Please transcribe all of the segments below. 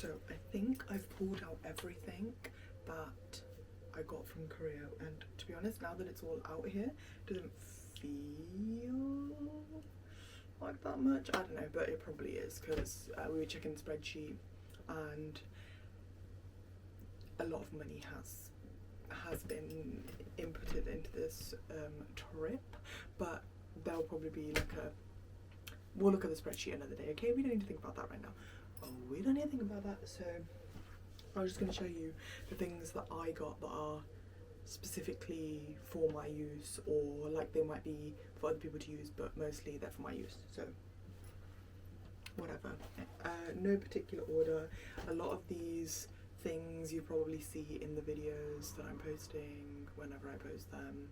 So I think I've pulled out everything that I got from Korea, and to be honest, now that it's all out here, it doesn't feel like that much. I don't know, but it probably is, because we were checking the spreadsheet and a lot of money has been inputted into this trip, but there'll probably be like we'll look at the spreadsheet another day, okay? We don't need to think about that right now. Oh, we don't need to think about that. So I was just going to show you the things that I got that are specifically for my use, or like they might be for other people to use, but mostly they're for my use. So whatever. No particular order. A lot of these things you probably see in the videos that I'm posting whenever I post them,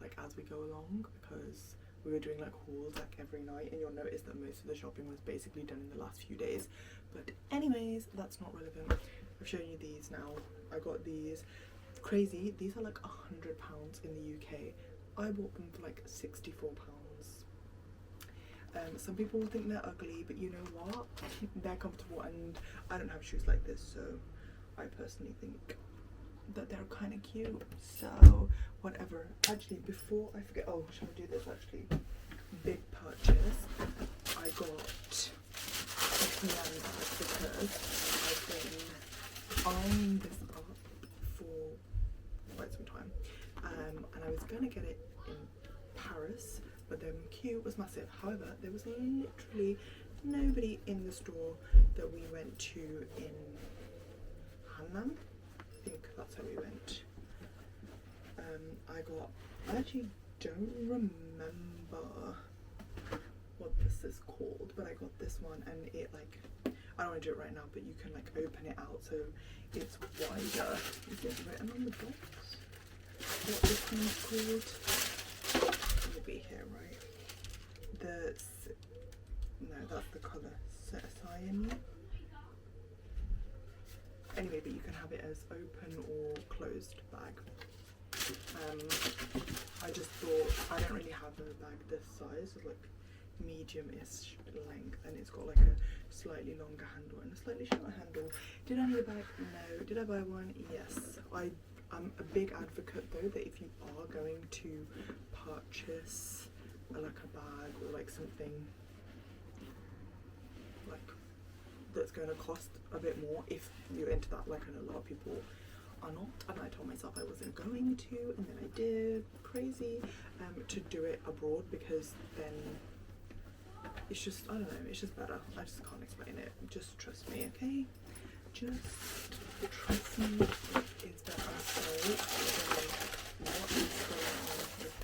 like as we go along, because we were doing like hauls like every night, and you'll notice that most of the shopping was basically done in the last few days. But anyways, that's not relevant. I've shown you these now. I got these. Crazy, these are like £100 in the UK. I bought them for like £64. Some people will think they're ugly, but you know what? They're comfortable, and I don't have shoes like this, so I personally think that they're kind of cute. So whatever. Actually, before I forget, oh, shall I do this actually? Big purchase. I got a piano bag because I've been eyeing this up for quite some time, and I was gonna get it in Paris, but the queue was massive. However, there was literally nobody in the store that we went to in Hannam. I think that's how we went. I actually don't remember what this is called, but I got this one, and it like, I don't want to do it right now, but you can like open it out so it's wider. Is it written on the box what this one's called? It will be here, right? No, that's the colour. Cyan. Anyway, but you can have it as open or closed bag. I just thought, I don't really have a bag this size, it's like medium-ish length, and it's got like a slightly longer handle and a slightly shorter handle. Did I need a bag? No. Did I buy one? Yes. I'm a big advocate though that if you are going to purchase like a bag or like something like that's going to cost a bit more, if you're into that, like I know a lot of people are not, and I told myself I wasn't going to, and then I did. Crazy. To do it abroad, because then it's just, I don't know, it's just better. I just can't explain it. Just trust me, okay? Just trust me, it's better. So what is going on with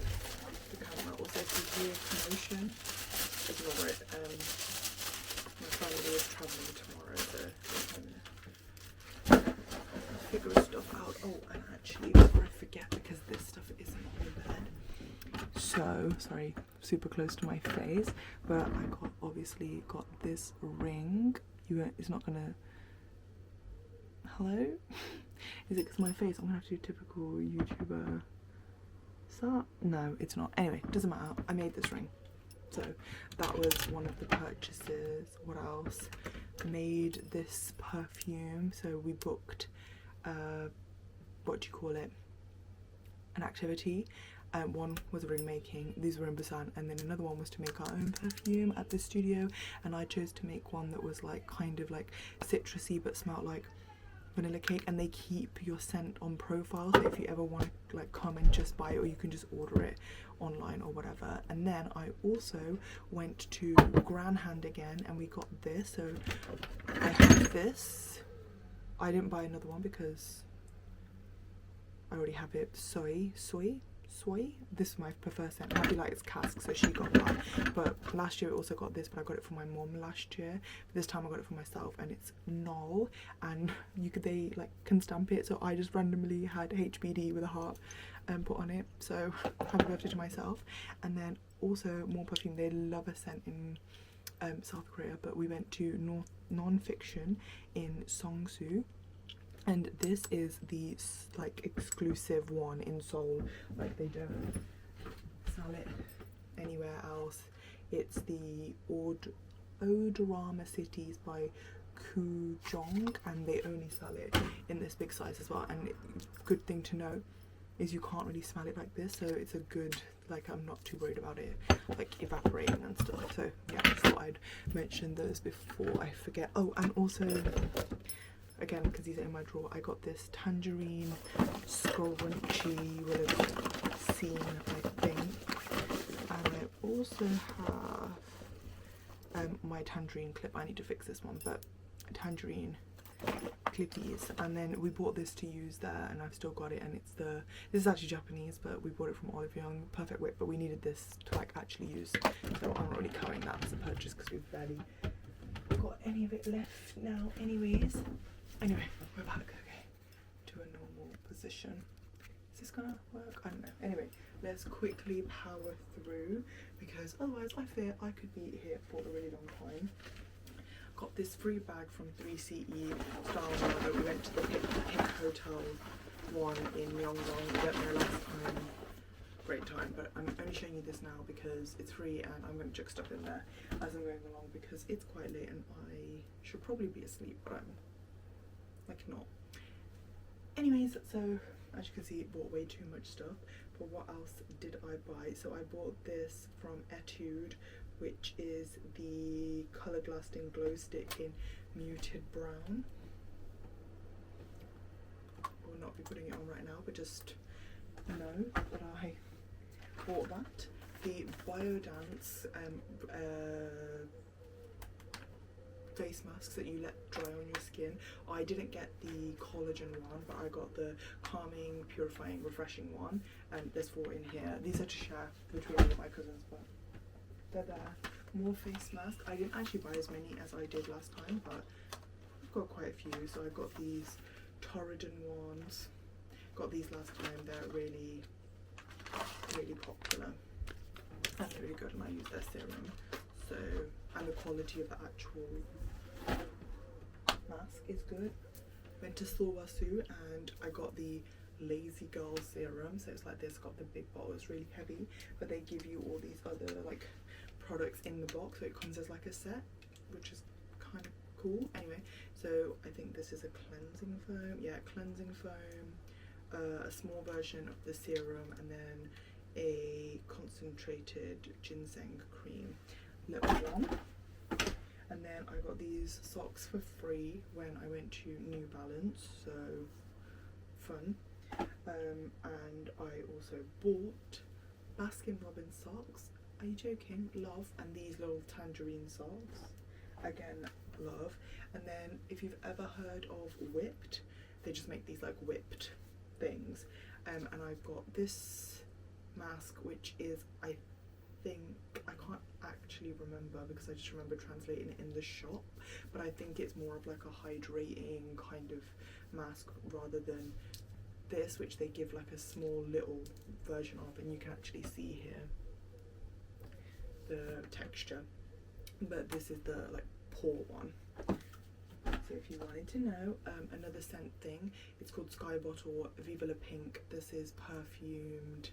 the camera? Also, severe commotion. Ignore it. My family is travelling tomorrow, so I'm gonna figure stuff out. Oh, and actually, before I forget, because this stuff isn't on the bed. So, sorry, super close to my face, but I obviously got this ring. It's not gonna, hello? Is it because my face? I'm gonna have to do typical YouTuber. No, it's not. Anyway, doesn't matter. I made this ring. So that was one of the purchases. What else? Made this perfume. So we booked, what do you call it? An activity. One was ring making, these were in Busan, and then another one was to make our own perfume at the studio, and I chose to make one that was like kind of like citrusy but smelled like vanilla cake, and they keep your scent on profile, so if you ever want to like come and just buy it, or you can just order it online or whatever. And then I also went to Grand Hand again, and we got this. So I have this. I didn't buy another one because I already have it. Soy. This is my preferred scent. I feel like it's cask, so she got that. But last year I also got this, but I got it for my mom last year. But this time I got it for myself, and it's Null, and they like can stamp it. So I just randomly had HBD with a heart put on it. So happy birthday to myself. And then also more perfume. They love a scent in South Korea, but we went to Non-Fiction in Songsu. And this is the like exclusive one in Seoul. Like they don't sell it anywhere else. It's the Odorama Cities by Kujong, and they only sell it in this big size as well. And good thing to know is you can't really smell it like this, so it's a good, like, I'm not too worried about it like evaporating and stuff. So yeah, I just thought I'd mention those before I forget. Oh, and also, again, because these are in my drawer, I got this tangerine scrunchy, you would have seen, I think. And I also have my tangerine clip. I need to fix this one, but tangerine clippies. And then we bought this to use there, and I've still got it, and it's this is actually Japanese, but we bought it from Olive Young, perfect whip, but we needed this to like actually use, so I'm not really counting that as a purchase because we've barely got any of it left now anyways. Anyway, we're back, okay, to a normal position. Is this gonna work? I don't know. Anyway, let's quickly power through, because otherwise I fear I could be here for a really long time. Got this free bag from 3CE style. We went to the Pink Hotel one in Myeongdong. We went there last time. Great time, but I'm only showing you this now because it's free, and I'm going to chuck stuff in there as I'm going along because it's quite late and I should probably be asleep, but I'm like not. Anyways, so as you can see, bought way too much stuff. But what else did I buy? So I bought this from Etude, which is the Colour Lasting Glow Stick in Muted Brown. I will not be putting it on right now, but just know that I bought that. The Biodance face masks that you let dry on your skin. I didn't get the collagen one, but I got the calming, purifying, refreshing one, and there's 4 in here. These are to share between me and my cousins, but they're there. More face masks. I didn't actually buy as many as I did last time, but I've got quite a few. So I got these Torridon ones. Got these last time. They're really, really popular and they're really good, and I use their serum. So, and the quality of the actual mask is good. Went to Sorwasu and I got the Lazy Girl serum. So it's like this, got the big bottle. It's really heavy, but they give you all these other like products in the box, so it comes as like a set, which is kind of cool. Anyway, so I think this is a cleansing foam. Yeah, cleansing foam, a small version of the serum, and then a concentrated ginseng cream, little one. And then I got these socks for free when I went to New Balance, so fun. And I also bought Baskin Robbins socks. Are you joking? Love. And these little tangerine socks, again, love. And then if you've ever heard of Whipped, they just make these like whipped things. And I've got this mask, which is, I think, I can't actually remember because I just remember translating it in the shop, but I think it's more of like a hydrating kind of mask rather than this, which they give like a small little version of, and you can actually see here the texture, but this is the like pore one. So if you wanted to know, another scent thing, it's called Sky Bottle Viva La Pink. This is perfumed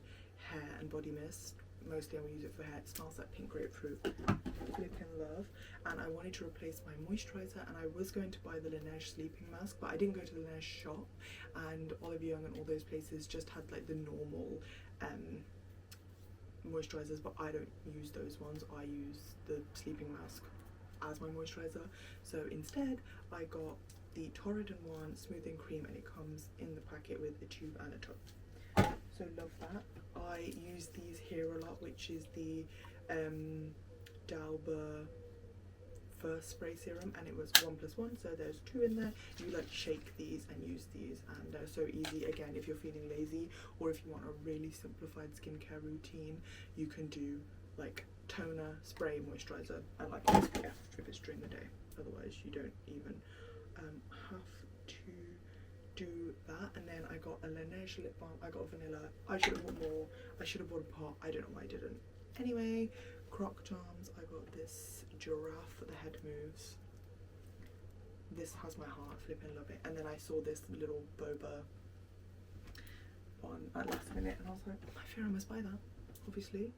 hair and body mist. Mostly I will use it for hair. It smells like pink grapefruit. Flippin' love. And I wanted to replace my moisturizer, and I was going to buy the Laneige sleeping mask, but I didn't go to the Laneige shop, and Olive Young and all those places just had like the normal moisturizers, but I don't use those ones. I use the sleeping mask as my moisturizer. So instead I got the Torridon one, smoothing cream, and it comes in the packet with a tube and a tub. So love that. I use these here a lot, which is the Dalba First Spray Serum, and it was 1+1, so there's 2 in there. You like shake these and use these, and they're so easy. Again, if you're feeling lazy or if you want a really simplified skincare routine, you can do like toner, spray, moisturizer, and like SPF if it's during the day. Otherwise you don't even have to do that. And then I got a Laneige lip balm. I got vanilla. I should have bought more. I should have bought a pot. I don't know why I didn't. Anyway, Croc Charms. I got this giraffe for the head moves. This has my heart. Flipping love it. And then I saw this little boba one at last minute, and I was like, I fear I must buy that, obviously.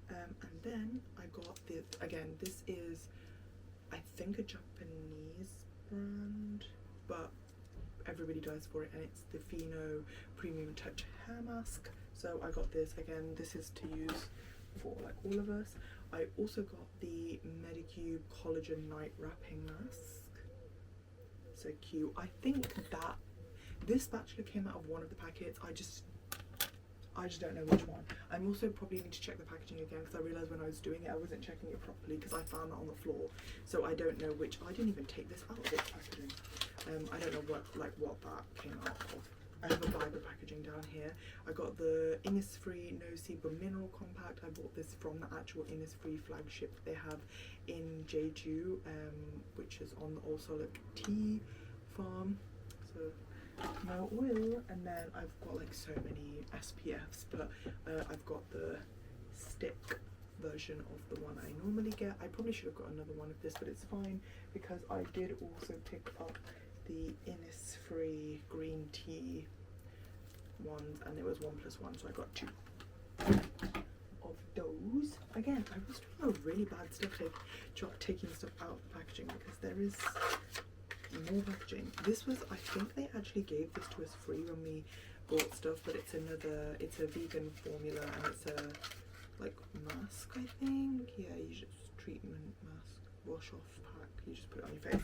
And then I got this. Again, this is, I think, a Japanese brand, but everybody dies for it, and it's the Fino Premium Touch Hair Mask. So I got this, again, this is to use for like all of us. I also got the Medicube Collagen Night Wrapping Mask. So cute. I think that this spatula came out of one of the packets. I just don't know which one. I'm also probably need to check the packaging again, because I realised when I was doing it I wasn't checking it properly, because I found that on the floor. So I don't know which. I didn't even take this out of its packaging. I don't know what that came out of. I have a bag of packaging down here. I got the Innisfree No Sebum Mineral Compact. I bought this from the actual Innisfree flagship that they have in Jeju, which is on the Allsolic Tea Farm. So no oil. And then I've got like so many SPFs, but I've got the stick version of the one I normally get. I probably should have got another one of this, but it's fine, because I did also pick up the Innisfree green tea ones, and it was 1+1, so I got 2 of those. Again, I was doing a really bad stuff taking stuff out of the packaging, because there is more packaging. This was, I think they actually gave this to us free when we bought stuff, but it's a vegan formula, and it's a like mask, I think. Yeah, you just treatment mask, wash off pack, you just put it on your face.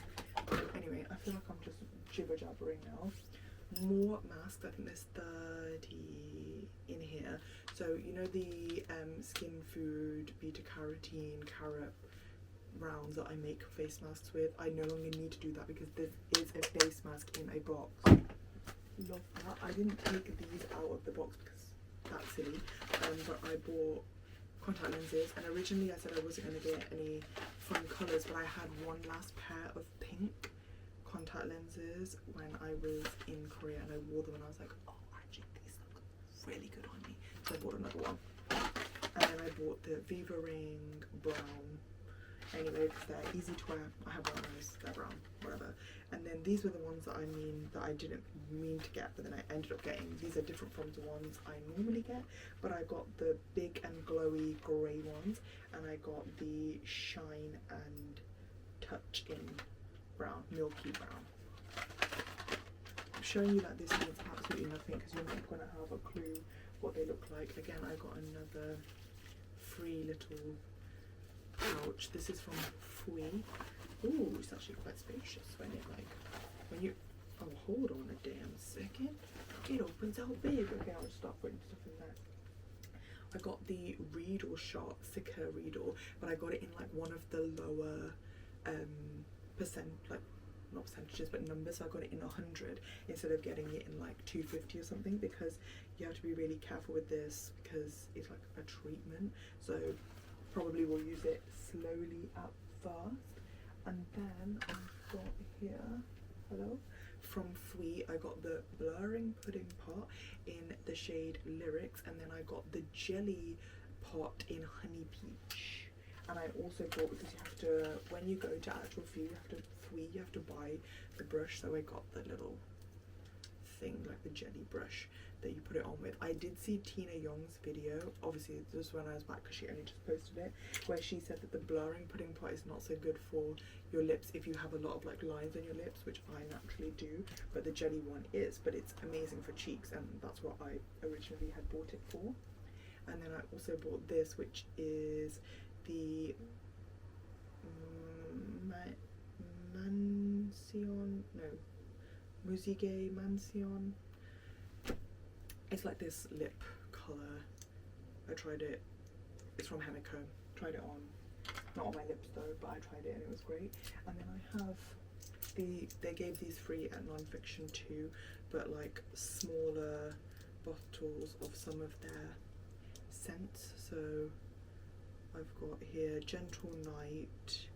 Anyway, I feel like I'm just jibber jabbering now. More masks. I think there's 30 in here. So you know the Skin Food Beta Carotene carrot rounds that I make face masks with, I no longer need to do that, because there is a face mask in a box. Love that. I didn't take these out of the box because that's silly, but I bought contact lenses, and originally I said I wasn't going to get any fun colours, but I had one last pair of pink contact lenses when I was in Korea, and I wore them and I was like, oh, actually these look really good on me, so I bought another one. And then I bought the Viva Ring brown, anyway, because they're easy to wear. I have brown eyes, they're brown, whatever. And then these were the ones that I didn't mean to get, but then I ended up getting. These are different from the ones I normally get, but I got the big and glowy grey ones, and I got the shine and touch in brown, milky brown. I'm showing you that this means absolutely nothing, because you're not going to have a clue what they look like. Again, I got another free little pouch. This is from Fui. Ooh, it's actually quite spacious when you oh, hold on a damn second, it opens out big. Okay, I'll just start putting stuff in there. I got the Reedle shot, Sika Reedle, but I got it in like one of the lower not percentages but numbers, so I got it in 100 instead of getting it in like 250 or something, because you have to be really careful with this, because it's like a treatment, so probably will use it slowly at first. And then I've got here, hello, from Fui, I got the blurring pudding pot in the shade Lyrics, and then I got the jelly pot in Honey Peach. And I also bought, because you have to, when you go to actual Fui, you have to buy the brush, so I got the little thing, like the jelly brush that you put it on with. I did see Tina Young's video, obviously this was when I was back because she only just posted it, where she said that the blurring pudding pot is not so good for your lips if you have a lot of like lines on your lips, which I naturally do, but the jelly one is, but it's amazing for cheeks, and that's what I originally had bought it for. And then I also bought this, which is the Musige Mansion. It's like this lip colour. I tried it. It's from Hemiko. Tried it on. Not on my lips though, but I tried it and it was great. And then I have they gave these free at Nonfiction too, but like smaller bottles of some of their scents. So I've got here Gentle Night,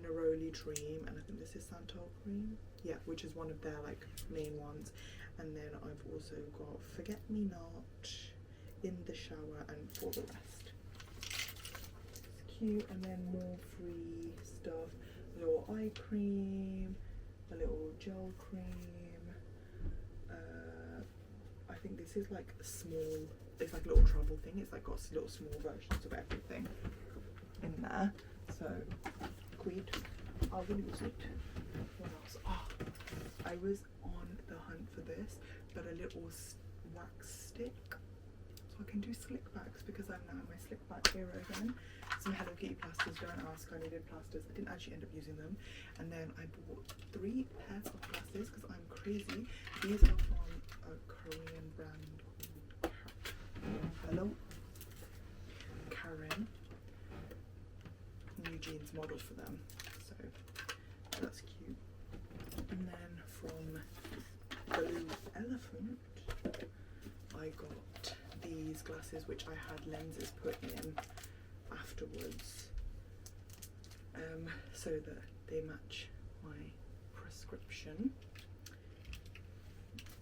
Neroli Dream, and I think this is Santal Cream. Yeah, which is one of their like main ones. And then I've also got Forget Me Not, In the Shower, and For the Rest. It's cute. And then more free stuff. A little eye cream, a little gel cream. I think this is like a small, it's like a little travel thing. It's like got little small versions of everything in there. So, Quid. I will use it. What else? Oh, I was on the hunt for this, but a little wax stick, so I can do slick backs because I'm now in my slick back era again. Some Hello Kitty plasters, don't ask, I needed plasters. I didn't actually end up using them. And then I bought 3 pairs of plasters because I'm crazy. These are from a Korean brand called Karen. New jeans model for them, so that's cute. And then from Blue Elephant I got these glasses which I had lenses put in afterwards, so that they match my prescription.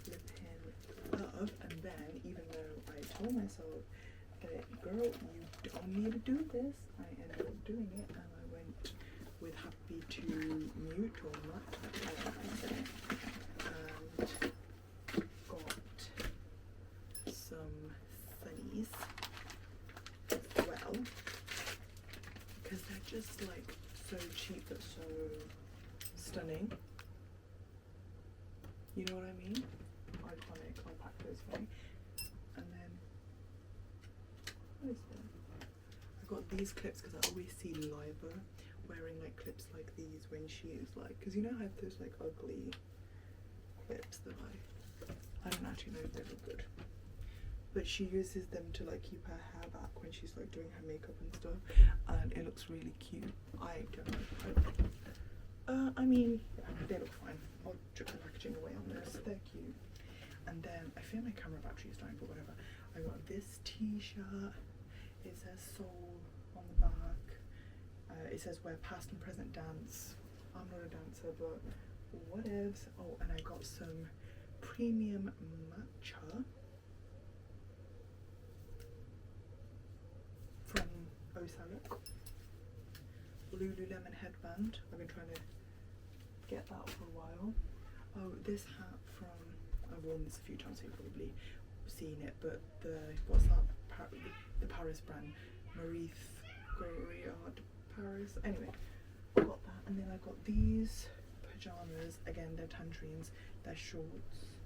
Flipping love. And then, even though I told myself that, girl, you don't need to do this, I ended up doing it, and I went with Happy to Mute, or not, and got some sunnies as well, because they're just like so cheap but so stunning. You know what I mean? Iconic. I'll pack those for you. And then what is that? I got these clips because I always see Liva wearing like clips like these when she is like, because you know I have those like ugly clips that I don't actually know if they look good, but she uses them to like keep her hair back when she's like doing her makeup and stuff, and it looks really cute. I don't know. I mean, yeah, they look fine. I'll chuck the packaging away on this. They're cute. And then I feel my camera battery is dying, but whatever. I got this t-shirt. It says soul on the back. It says where past and present dance. I'm not a dancer, but whatevs. Oh, and I got some premium matcha from Osaluk. Lululemon headband. I've been trying to get that for a while. Oh, this hat from, I've worn this a few times, so you've probably seen it, but the, what's that, the Paris brand, Reeth Prod Paris. Anyway, I got that, and then I got these pajamas. Again, they're tangerines, they're shorts.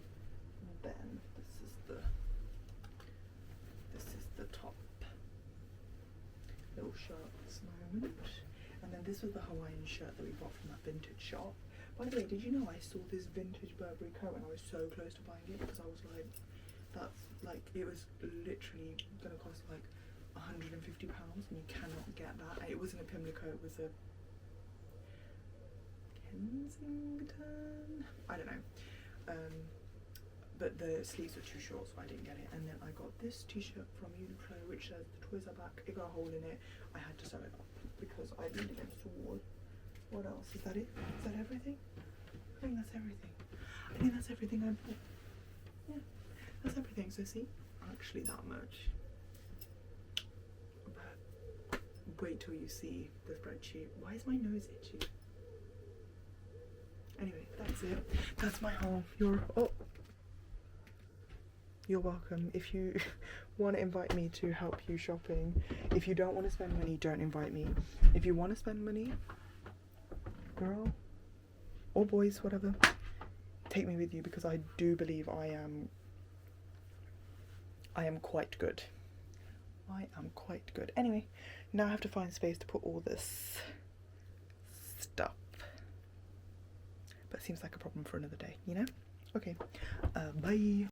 And then this is the top little shirts moment. And then this was the Hawaiian shirt that we bought from that vintage shop. By the way, did you know I saw this vintage Burberry coat and I was so close to buying it because I was like, that's like, it was literally gonna cost like £150 and you cannot get that. And it wasn't a Pimlico, it was a Kensington, I don't know, but the sleeves were too short, so I didn't get it. And then I got this t-shirt from Uniqlo which says the toys are back. It got a hole in it. I had to sew it up because I leaned against the wall. What else? Is that it? Is that everything? I think that's everything. I think that's everything I bought. Yeah, that's everything. So see, actually that much. But wait till you see the spreadsheet. Why is my nose itchy? Anyway, that's it. That's my haul. You're welcome. If you want to invite me to help you shopping, if you don't want to spend money, don't invite me. If you want to spend money, girl or boys, whatever, take me with you, because I do believe I am quite good. I am quite good. Anyway, now I have to find space to put all this stuff, but it seems like a problem for another day, you know? Okay, bye.